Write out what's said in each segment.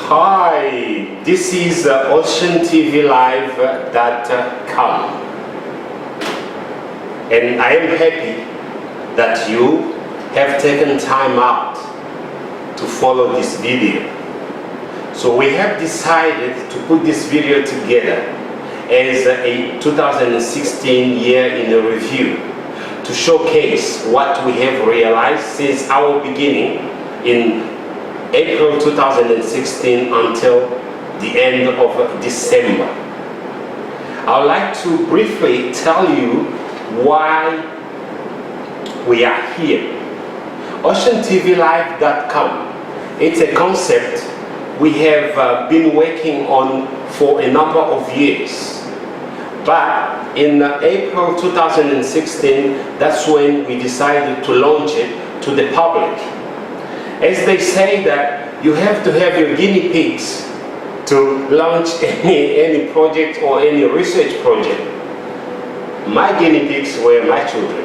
Hi, this is OceanTVLive.com, and I am happy that you have taken time out to follow this video. So we have decided to put this video together as a 2016 year in a review to showcase what we have realized since our beginning in April 2016 until the end of December. I would like to briefly tell you why we are here. OceanTVLive.com, it's a concept we have been working on for a number of years. But in April 2016, that's when we decided to launch it to the public. As they say that you have to have your guinea pigs to launch any project or any research project. My guinea pigs were my children.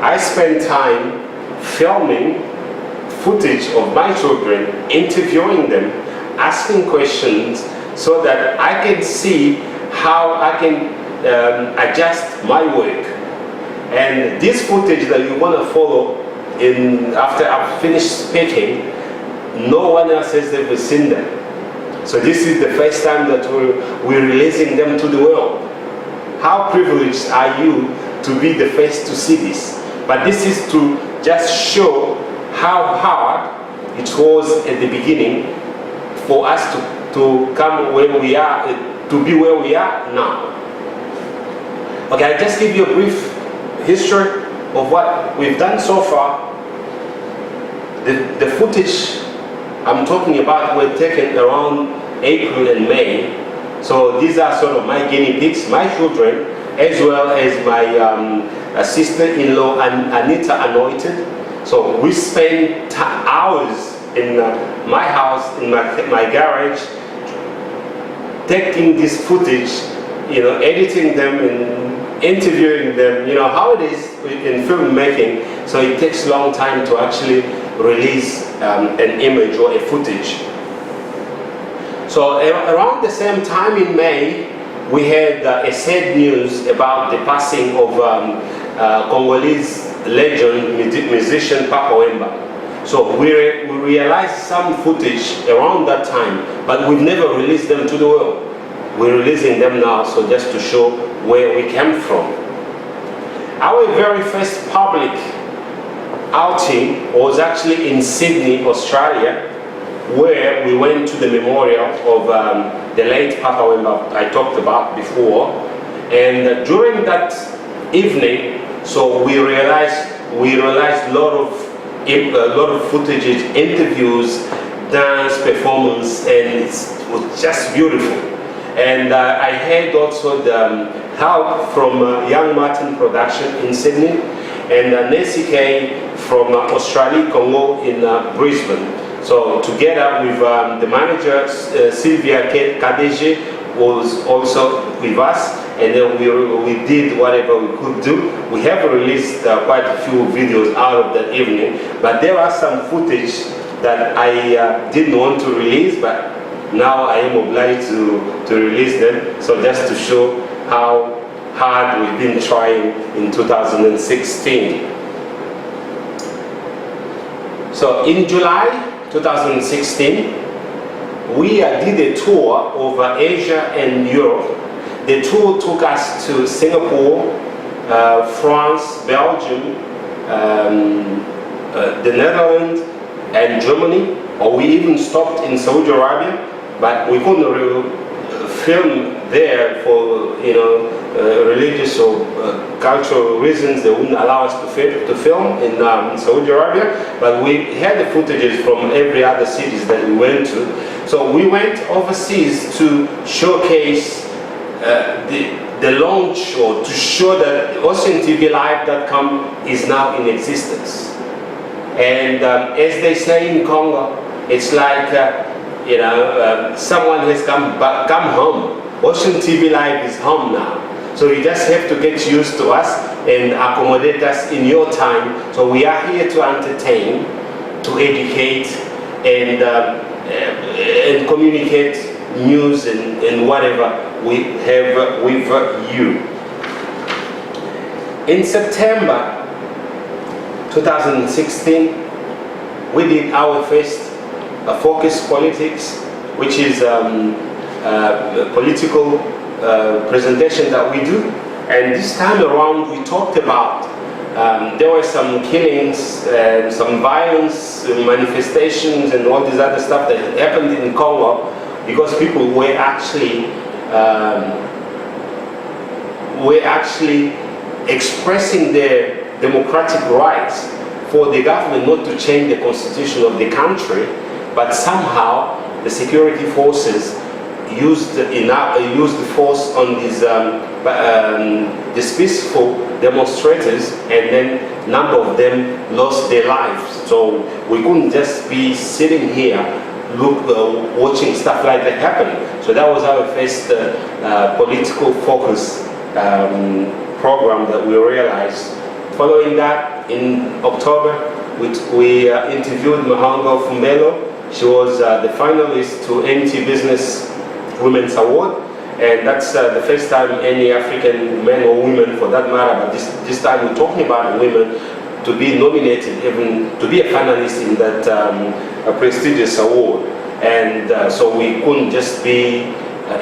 I spent time filming footage of my children, interviewing them, asking questions so that I can see how I can adjust my work. And this footage that you want to follow after I've finished speaking, no one else has ever seen them. So this is the first time that we're releasing them to the world. How privileged are you to be the first to see this? But this is to just show how hard it was at the beginning for us to come where we are, to be where we are now. Okay, I'll just give you a brief history of what we've done so far. The footage I'm talking about were taken around April and May. So these are sort of my guinea pigs, my children, as well as my sister-in-law, Anita Anointed. So we spent hours in my house, in my garage, taking this footage, editing them and interviewing them, how it is in filmmaking. So it takes a long time to actually release an image or a footage. So around the same time in May, we had a sad news about the passing of Congolese legend musician Papa Wemba. So we realized some footage around that time, but we've never released them to the world. We're releasing them now, so just to show where we came from. Our very first public outing was actually in Sydney, Australia, where we went to the memorial of the late Papa Wemba I talked about before. And during that evening, so we realized a lot of footages, interviews, dance, performance, and it was just beautiful. And I had also the help from Young Martin Production in Sydney and Nancy Kay from Australia, Congo in Brisbane. So together with the manager, Sylvia Kadege, was also with us, and then we did whatever we could do. We have released quite a few videos out of that evening, but there are some footage that I didn't want to release, but now I am obliged to release them. So just to show how hard we've been trying in 2016. So in July 2016, we did a tour over Asia and Europe. The tour took us to Singapore, France, Belgium, the Netherlands, and Germany. Or we even stopped in Saudi Arabia, but we couldn't film there for religious or cultural reasons. They wouldn't allow us to film in Saudi Arabia, but we had the footages from every other cities that we went to. So we went overseas to showcase the launch, or to show that OceanTVLive.com is now in existence. And as they say in Congo, it's like someone has come home. OceanTVLive is home now. So you just have to get used to us and accommodate us in your time. So we are here to entertain, to educate, and and communicate news and whatever we have with you. In September 2016, we did our first Focus Politics, which is political presentation that we do. And this time around, we talked about there were some killings and some violence, manifestations, and all this other stuff that happened in Congo because people were actually expressing their democratic rights for the government not to change the constitution of the country, but somehow the security forces used force on these peaceful demonstrators, and then a number of them lost their lives. So we couldn't just be sitting here watching stuff like that happen. So that was our first political focus program that we realized. Following that, in October, we interviewed Mahongo Fumbelo. She was the finalist to NT Business Women's Award, and that's the first time any African men or women, for that matter, but this time we're talking about women, to be nominated, even to be a finalist in that prestigious award. And so we couldn't just be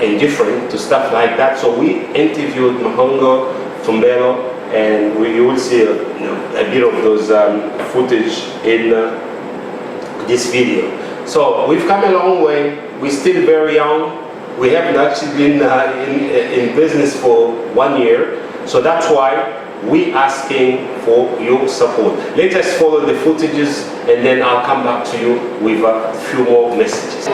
indifferent to stuff like that. So we interviewed Mahongo Fumbelo, and you will see a bit of those footage in this video. So we've come a long way. We're still very young. We haven't actually been in business for 1 year. So that's why we're asking for your support. Let us follow the footages, and then I'll come back to you with a few more messages.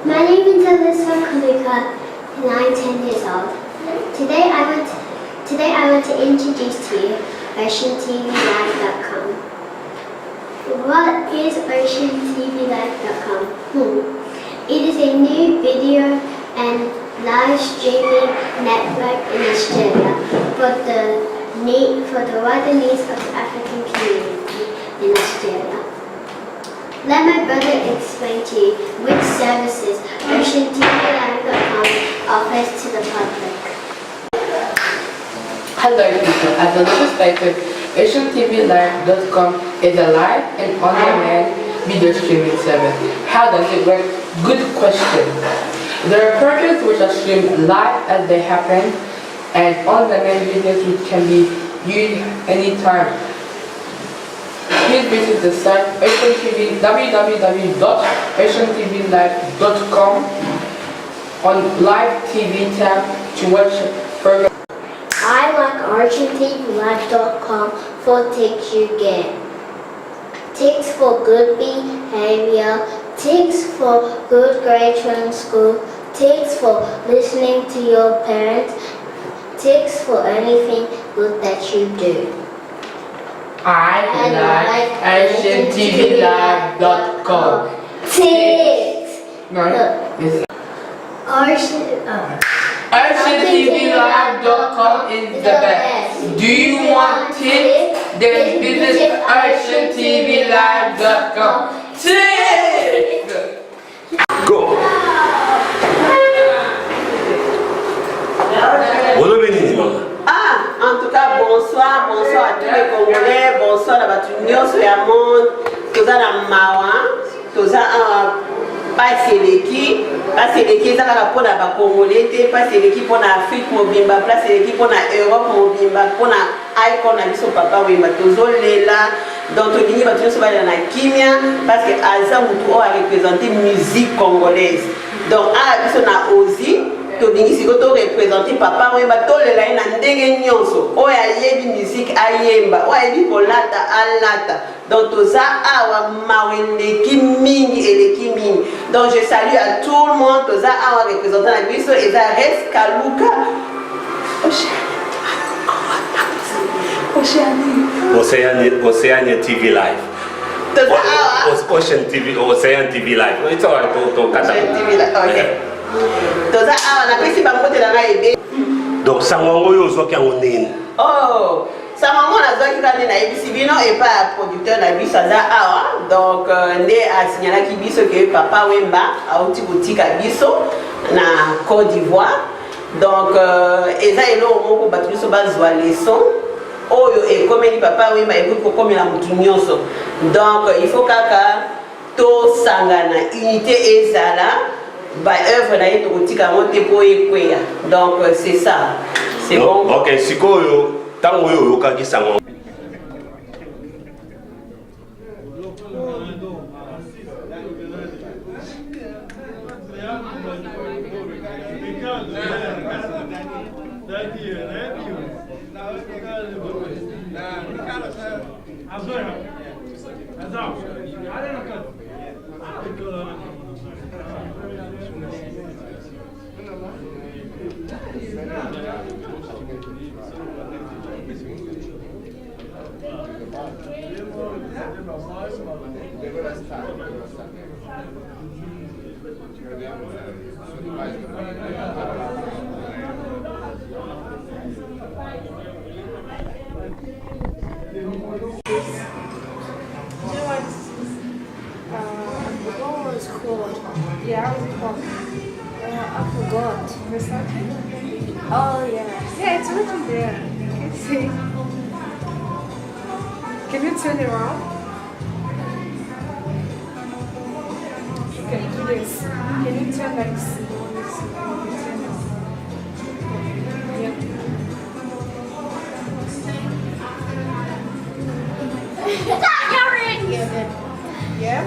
My name is Alyssa Kalika, and I'm 10 years old. Today I want to introduce to you OceanTVLive.com. What is OceanTVLive.com? It is a new video and live streaming network in Australia for the wider needs of the African community in Australia. Let my brother explain to you which services OceanTVLive.com offers to the public. Hello people, as Alyssa stated, OceanTVLive.com is a live and on-demand video streaming service. How does it work? Good question. There are programs which are streamed live as they happen, and on-demand videos which can be viewed anytime. Please visit the site www.oceantvlive.com on Live TV tab to watch programs. I like OceanTVLive.com for tips you get. Tips for good behavior, tips for good grades from school, tips for listening to your parents, tips for anything good that you do. I like OceanTVLive.com. Tips! OceanTVLive.com is the best. Do you want tips? Then visit OceanTVLive.com. Tips! Go! En tout cas, bonsoir à tous les Congolais, bonsoir à tous les monde, tous les Mawa, tous pas Séléki, ça va pour la Congolais, pas Séléki pour l'Afrique mobimba, pas Séléki pour l'Europe mobimba, pour l'Icon à son papa wimba, tous les là, donc tout le monde va na Kimia, parce que Alza Moutou a représenté musique congolaise. Donc à la Ozi. Tobingisi ko to représenter papa wemba to lela ina ndenge nyonso oyo ayebi musique ayemba oyo ayebi kolata alata donc toza awa maweleki mingi eleki mingi. Donc je salue à tout le monde toza awa représentant na biso eza Res Kaluka Oceania TV Live. Ocean TV Live. It's all right to Ocean TV Live. Okay. Toza awa na pesi bango te na ebe. Donc sango yo zo kya ngonini. Oh, sa maman nazwaki kaka nde nayebisi bino epai ya producteur na biso aza awa donc nde asignalaki biso ke papa Wemba auti kotika biso na Côte d'Ivoire donc eza eloko moko bato biso bazwa leson oyo ekomeli papa Wemba ekoki kokomela motu nyonso donc il faut kaka tosangana unité ezala ba œuvre na ye tokotika yango te po ekweya donc c'est ça c'est bon. Ok, sikoyo tango oyo oyokaki sango What was it called? Yeah, how's it called? I forgot. Versace? Oh yeah. Yeah, it's written there. Can you see? Can you turn around? Okay, do this. Can you turn like this? Yeah?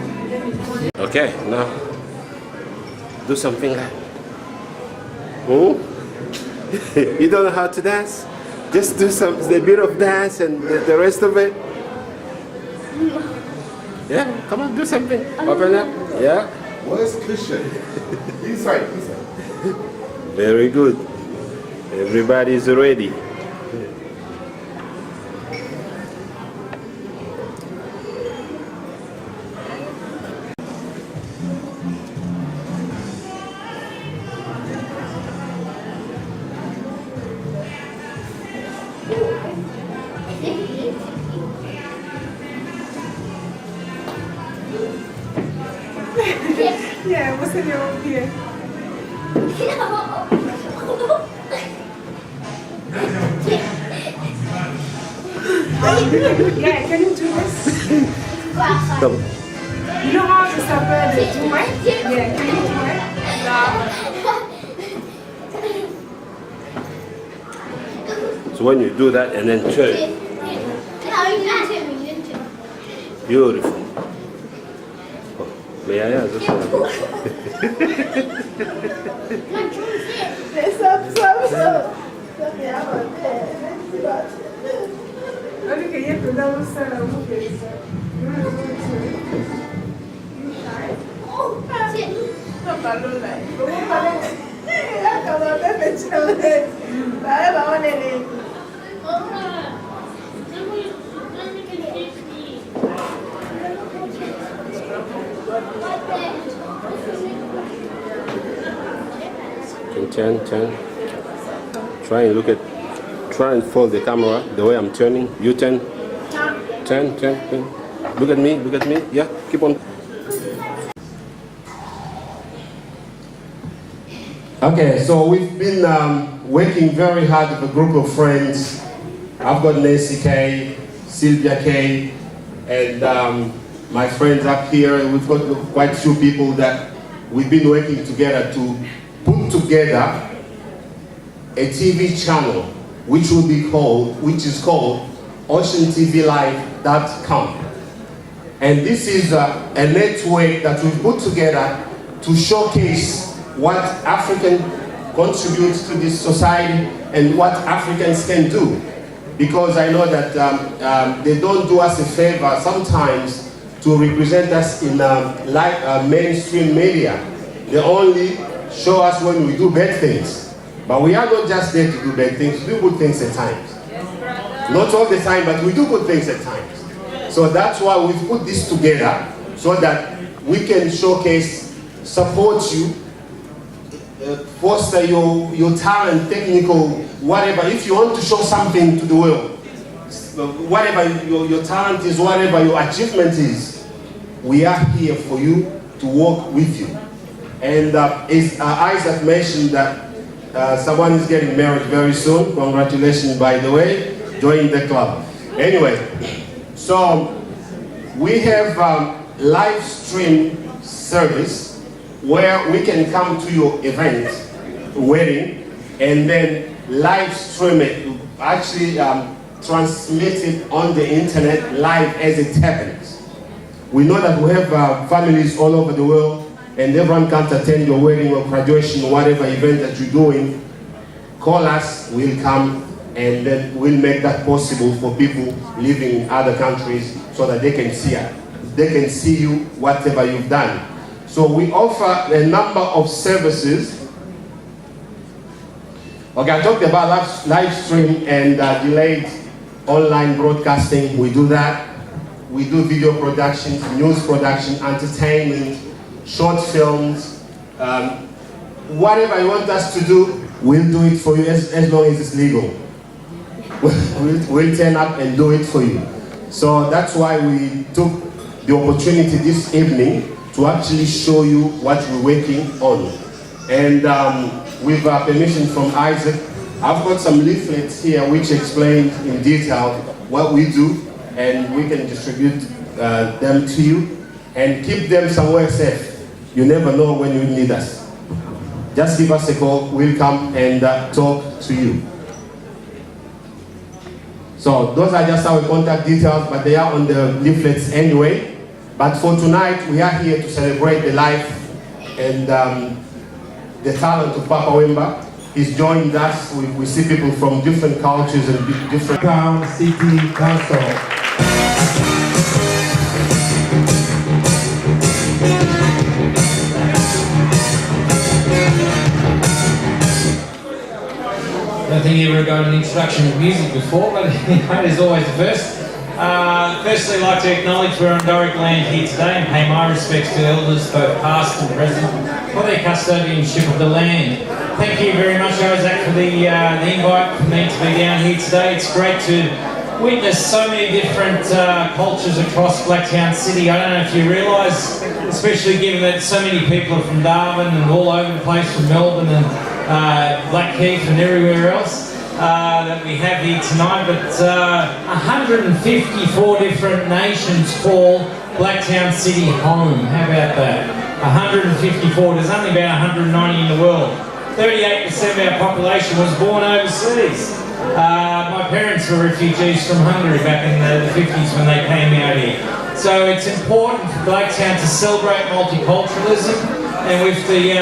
Okay, now do something like you don't know how to dance? Just do a bit of dance and the rest of it. Yeah, come on, do something. Open up. Yeah. Where's Christian? Inside. Very good. Everybody's ready. Yeah, what's in your here? Yeah, can you do this? Come. You know how to separate the two, right? Yeah, can you do it? So when you do that and then turn, beautiful. Oh, may I ask this one? Olha que ia pegar o salão, Turn. Try and fold the camera the way I'm turning. You turn. Turn. Look at me. Yeah, keep on. Okay, so we've been working very hard with a group of friends. I've got Nancy K, Sylvia K, and my friends up here. We've got quite a few people that we've been working together to put together a TV channel which is called OceanTVLive.com. And this is a network that we've put together to showcase what African contributes to this society and what Africans can do. Because I know that they don't do us a favor sometimes to represent us in mainstream media. They only show us when we do bad things. But we are not just there to do bad things, we do good things at times. Not all the time, but we do good things at times. So that's why we've put this together, so that we can showcase, support you, foster your talent, technical, whatever. If you want to show something to the world, whatever your talent is, whatever your achievement is, we are here for you to work with you. And as Isaac mentioned that someone is getting married very soon. Congratulations, by the way. Join the club. Anyway, so we have live stream service where we can come to your event, wedding, and then live stream it, actually transmit it on the internet live as it happens. We know that we have families all over the world, and everyone can't attend your wedding or graduation or whatever event that you're doing. Call us, we'll come, and then we'll make that possible for people living in other countries so that they can see it. They can see you, whatever you've done. So we offer a number of services. Okay, I talked about live stream and delayed online broadcasting. We do that. We do video production, news production, entertainment, short films, whatever you want us to do, we'll do it for you as long as it's legal. We'll turn up and do it for you. So that's why we took the opportunity this evening to actually show you what we're working on. And with permission from Isaac, I've got some leaflets here which explain in detail what we do, and we can distribute them to you and keep them somewhere safe. You never know when you need us. Just give us a call, we'll come and talk to you. So those are just our contact details, but they are on the leaflets anyway. But for tonight, we are here to celebrate the life and the talent of Papa Wemba. He's joined us. We see people from different cultures and different Town City Council. I don't think you ever got an introduction to music before, but it is always the first. Firstly, I'd like to acknowledge we're on Doric land here today and pay my respects to elders, both past and present, for their custodianship of the land. Thank you very much, Isaac, for the invite for me to be down here today. It's great to witness so many different cultures across Blacktown City. I don't know if you realise, especially given that so many people are from Darwin and all over the place, from Melbourne and Blackheath and everywhere else, that we have here tonight, but 154 different nations call Blacktown City home. How about that? 154. There's only about 190 in the world. 38% of our population was born overseas. My parents were refugees from Hungary back in the 50s when they came out here. So it's important for Blacktown to celebrate multiculturalism. And with the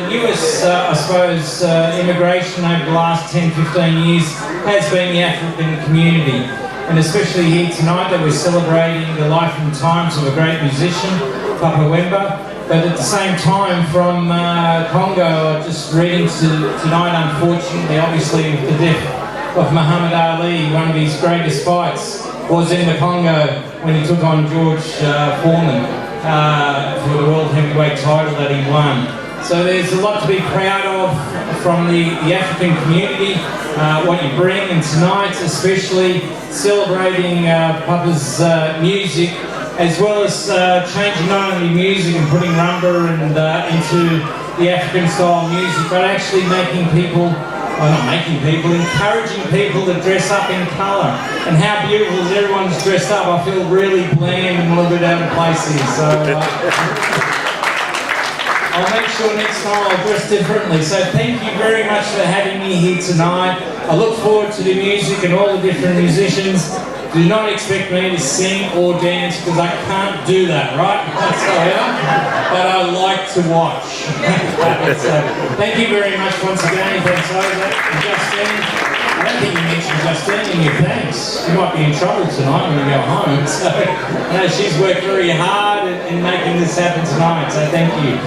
newest, I suppose, immigration over the last 10, 15 years has been the African community. And especially here tonight that we're celebrating the life and times of a great musician, Papa Wemba. But at the same time from Congo, just reading tonight, unfortunately, obviously with the death of Muhammad Ali, one of his greatest fights was in the Congo when he took on George Foreman. For the World Heavyweight title that he won. So there's a lot to be proud of from the African community, what you bring, and tonight especially celebrating Papa's music, as well as changing not only music and putting rumba and into the African style music, but actually making people, well, not making people, encouraging people to dress up in colour. And how beautiful is everyone's dressed up. I feel really bland and a little bit out of place here. So I'll make sure next time I'll dress differently. So thank you very much for having me here tonight. I look forward to the music and all the different musicians. Do not expect me to sing or dance because I can't do that, right? But I like to watch. So, thank you very much once again. Thanks, Isaac and Justine. I don't think you mentioned Justine in your thanks. You might be in trouble tonight when we go home. So, I know she's worked very hard in making this happen tonight. So thank you.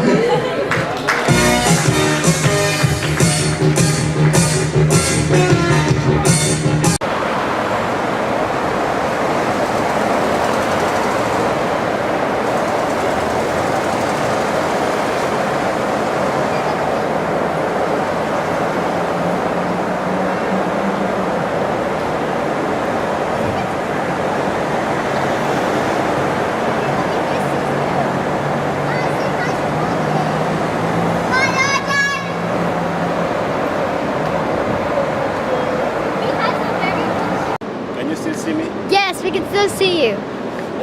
see you.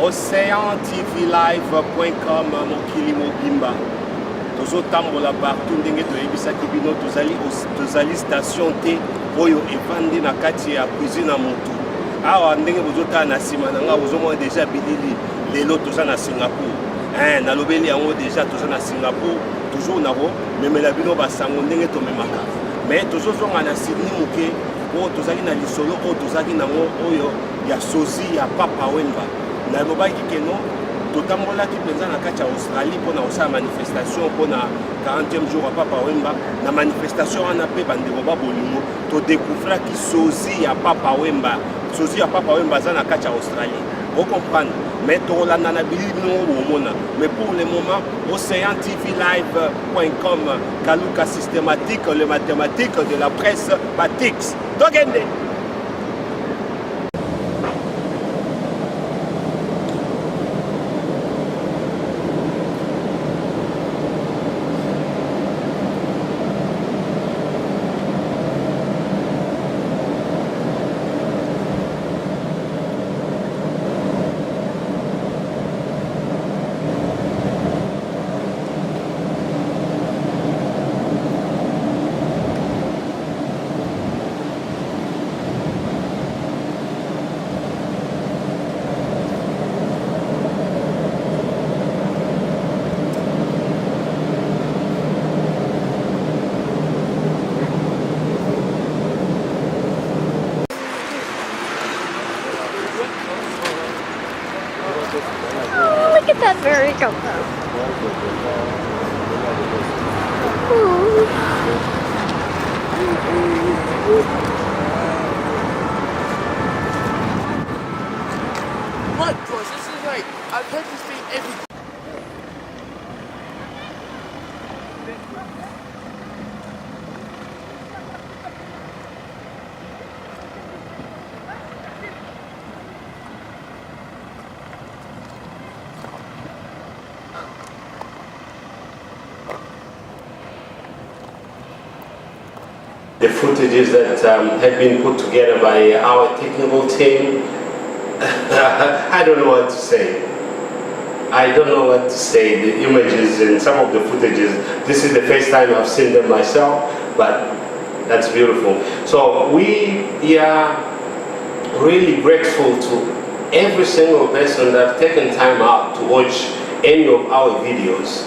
OceanTVLive.com mokili mobimba tozotambola partout ndenge toyebisaki bino tozali station te oyo evandi na kati ya cuisine na motu awa ndenge bozotala na nsima na nga bozomona deja bilili lelo toza na Singapour nalobeli yango deja toza na Singapour toujours na komemela bino basango ndenge tomemaka mais tozozonga na Sydney moke oyo tozali na lisolo oyo tozali nango oyo ya sozi ya Papa Wemba nalobaki keno totambolaki mpenza na kati ya Australie mpona kosala manifestation mpona 40e jour ya Papa Wemba na manifestation wana mpe bandeko babolingo todécouvraki sozi ya Papa Wemba sozi ya Papa Wemba aza na kati ya Australie ocomprendre mais tokolanda na bilili bino bomona mais pour le moment OceanTVLive.com kaluka systématique le mathématique de la presse Batix tokende. Look at that merry-go-round. What, boss? This is like, I've heard this thing every... The footages that have been put together by our technical team, I don't know what to say. I don't know what to say. The images and some of the footages, this is the first time I've seen them myself, but that's beautiful. So we are really grateful to every single person that have taken time out to watch any of our videos,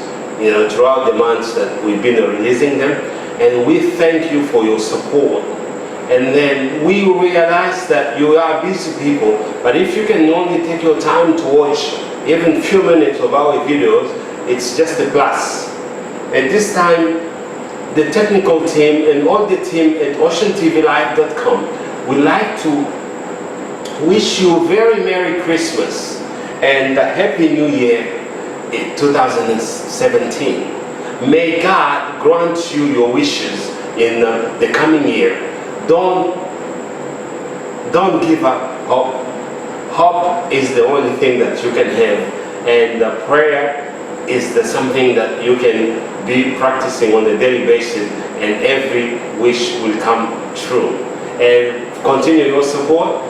throughout the months that we've been releasing them. And we thank you for your support. And then we realize that you are busy people, but if you can only take your time to watch even a few minutes of our videos, it's just a plus. At this time, the technical team and all the team at OceanTVLive.com would like to wish you a very Merry Christmas and a Happy New Year in 2017. May God grant you your wishes in the coming year. Don't give up hope. Hope is the only thing that you can have, and prayer is something that you can be practicing on a daily basis, and every wish will come true. And continue your support.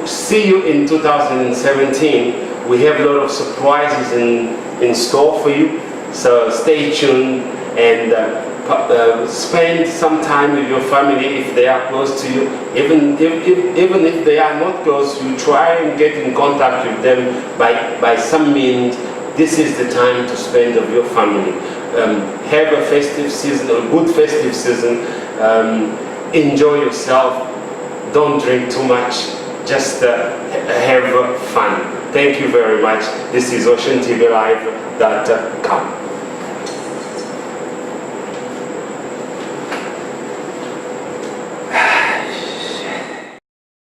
See you in 2017. We have a lot of surprises in store for you. So stay tuned and spend some time with your family if they are close to you. Even if they are not close, you try and get in contact with them by some means. This is the time to spend with your family. Have a festive season, a good festive season. Enjoy yourself. Don't drink too much. Just have fun. Thank you very much. This is OceanTVLive.com.